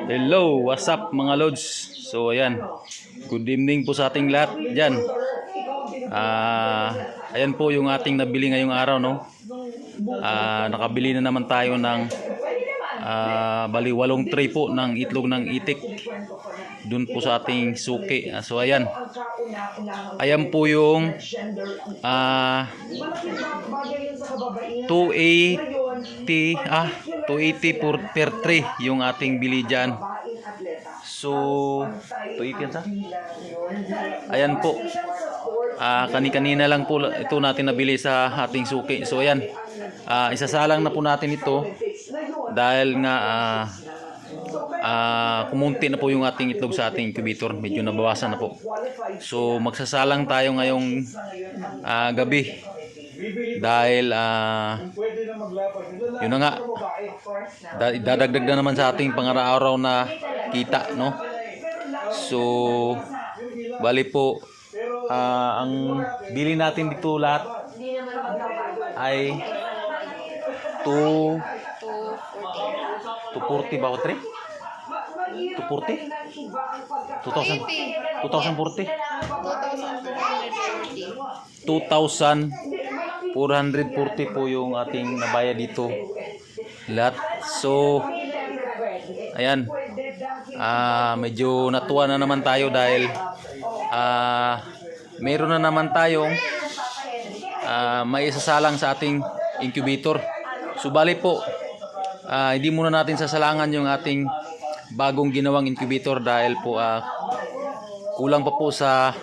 Hello, what's up mga lods? So ayan, good evening po sa ating lahat dyan. Ayan po yung ating nabili ngayong araw, no? Nakabili na naman tayo ng bali 8 tray po ng itlog ng itik dun po sa ating suki. So ayan, ayan po yung 280 per tray yung ating bili dyan. So 280 sa? Ayan po, kani-kanina lang po ito natin nabili sa ating suki. So ayan, isasalang na po natin ito dahil nga kumunti na po yung ating itlog sa ating incubator, medyo nabawasan na po. So magsasalang tayo ngayong gabi dahil yun na nga, dadagdag na naman sa ating pang-araw na kita, no? So bali po, ang bili natin dito lahat ay 240 ba o 3? 240? 2040? 2,440 po yung ating nabaya dito lahat. So ayan, medyo natuwa na naman tayo dahil meron na naman tayong may isasalang sa ating incubator. So bali po, hindi muna natin sasalangan yung ating bagong ginawang incubator dahil po kulang pa po sa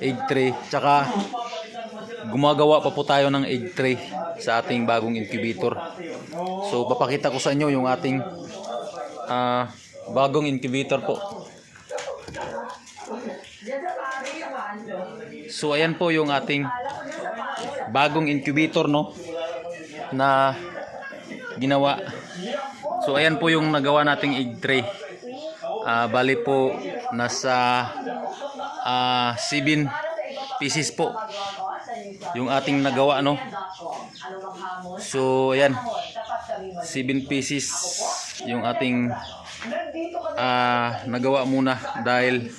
egg tray, tsaka gumagawa pa po tayo ng egg tray sa ating bagong incubator. So papakita ko sa inyo yung ating bagong incubator po. So ayan po yung ating bagong incubator, no, na ginawa. So ayan po yung nagawa nating egg tray. Bali po nasa 7 pieces po yung ating nagawa, no. So ayan, 7 pieces yung ating nagawa muna dahil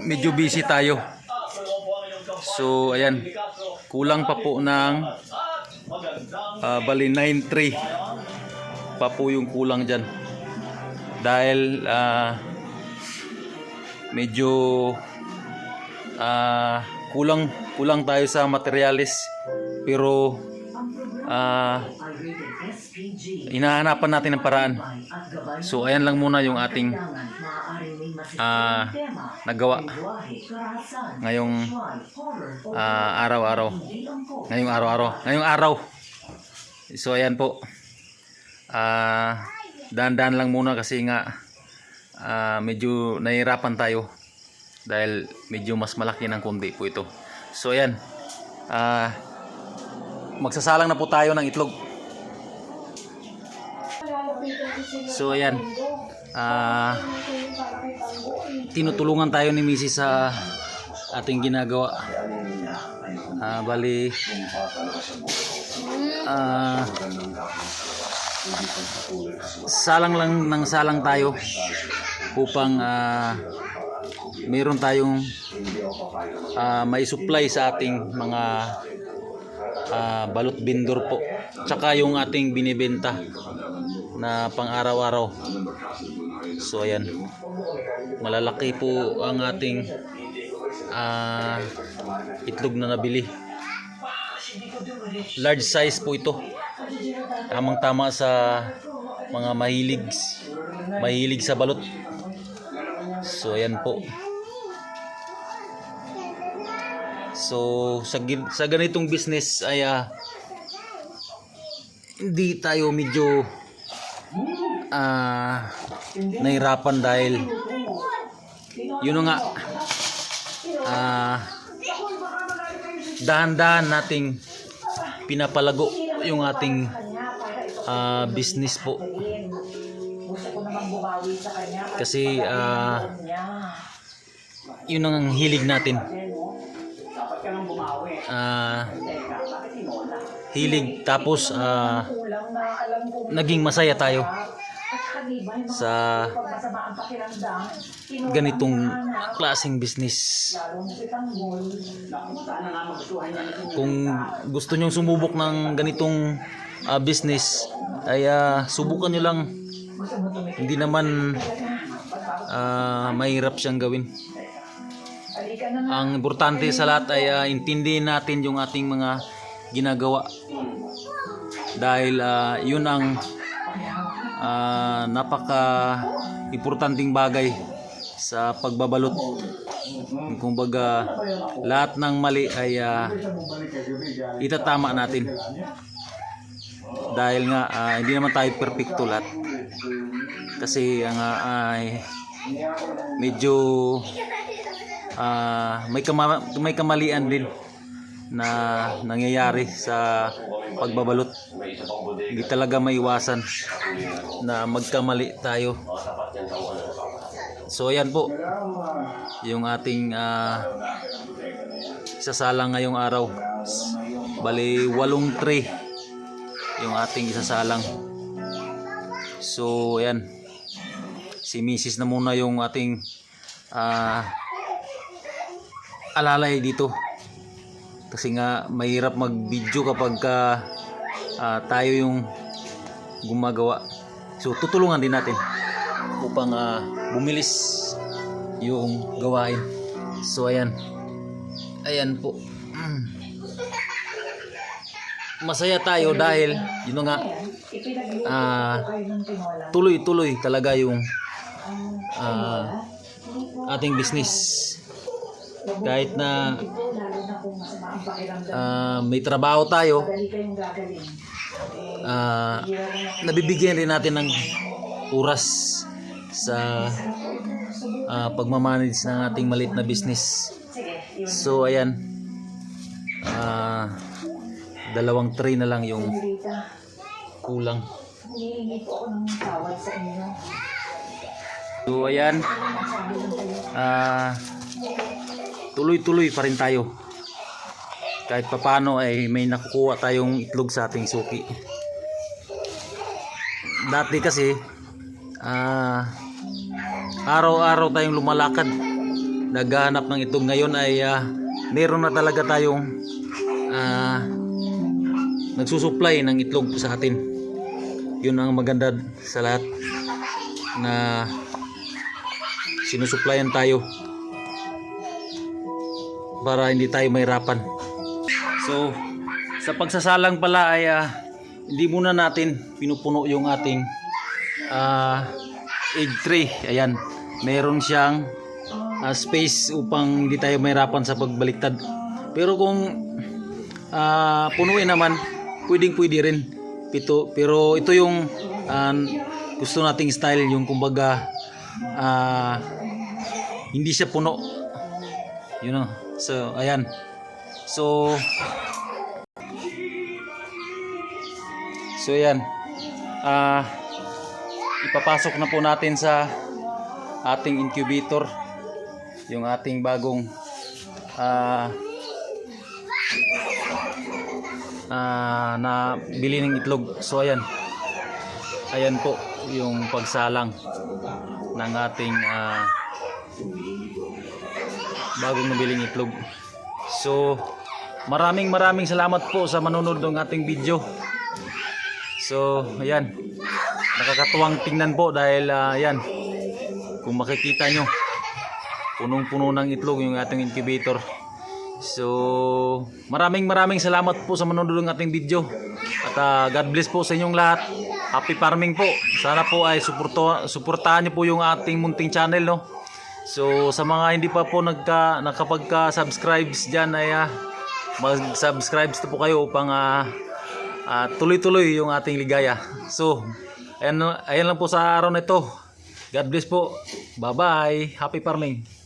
medyo busy tayo. So ayan, kulang pa po ng bali 9 tray pa po yung kulang dyan dahil medyo kulang tayo sa materialis, pero hinahanapan natin ng paraan. So ayan lang muna yung ating nagawa ngayong araw. So ayan po, dahan-dahan lang muna kasi nga medyo nahihirapan tayo dahil medyo mas malaki ng kundi po ito. So ayan, magsasalang na po tayo ng itlog. So ayan, tinutulungan tayo ni Mrs. sa ating ginagawa. Bali salang lang ng salang tayo upang meron tayong may supply sa ating mga balot vendor po, tsaka yung ating binibenta na pang araw-araw. So ayan, malalaki po ang ating itlog na nabili. Large size po ito, tamang-tama sa mga mahilig sa balot. So ayan po. So sa ganitong business ay hindi tayo medyo nahirapan dahil yun nga, dahan-dahan nating pinapalago yung ating business po. Kasi yun ang hilig natin. Hilig, tapos naging masaya tayo sa ganitong klaseng business. Kung gusto nyong sumubok ng ganitong business ay subukan nyo lang. Hindi naman mahirap siyang gawin. Ang importante sa lahat ay intindihin natin yung ating mga ginagawa, dahil yun ang napaka importanteng bagay sa pagbabalot. Kumbaga lahat ng mali ay itatama natin, dahil nga hindi naman tayo perfecto lahat, kasi ay medyo may kamalian din na nangyayari sa pagbabalot. Hindi talaga maiwasan na magkamali tayo. So ayan po yung ating isasalang ngayong araw. Bali 8 tray yung ating isasalang. So ayan, si Mrs. na muna yung ating alalay dito, kasi nga mahirap mag-video kapag tayo yung gumagawa. So tutulungan din natin upang bumilis yung gawain. So ayan po, masaya tayo dahil yun nga, tuloy-tuloy talaga yung ating business. Kahit na may trabaho tayo, nabibigyan rin natin ng oras sa pagmamanage ng ating maliit na business. So ayan, 2 tray na lang yung kulang. So ayan, tuloy-tuloy pa rin tayo. Kahit papano ay may nakukuha tayong itlog sa ating suki. Dati kasi araw-araw tayong lumalakad, naghahanap ng itlog. Ngayon ay meron na talaga tayong nagsusupply ng itlog sa atin. Yun ang maganda sa lahat, na sinusupplyan tayo para hindi tayo mahirapan. So sa pagsasalang pala ay hindi muna natin pinupuno yung ating egg tray. Ayan, meron siyang space upang hindi tayo mahirapan sa pagbaliktad. Pero kung punuin naman, pwede rin. Pero ito yung gusto nating style, yung kumbaga hindi siya puno, you know. So ayan, so ayan, ipapasok na po natin sa ating incubator yung ating bagong na bili ng itlog. So ayan po yung pagsalang ng ating bagong nabiling itlog. So maraming salamat po sa manonood ng ating video. So ayan, nakakatuwang tingnan po dahil ayan, kung makikita nyo, punong-puno ng itlog yung ating incubator. So maraming salamat po sa manonood ng ating video, at God bless po sa inyong lahat. Happy farming po. Sana po ay suportahan niyo po yung ating munting channel, no. So sa mga hindi pa po nakapagka-subscribe diyan ay mag-subscribe po kayo upang tuloy-tuloy yung ating ligaya. So ayan lang po sa araw na ito. God bless po. Bye-bye. Happy farming.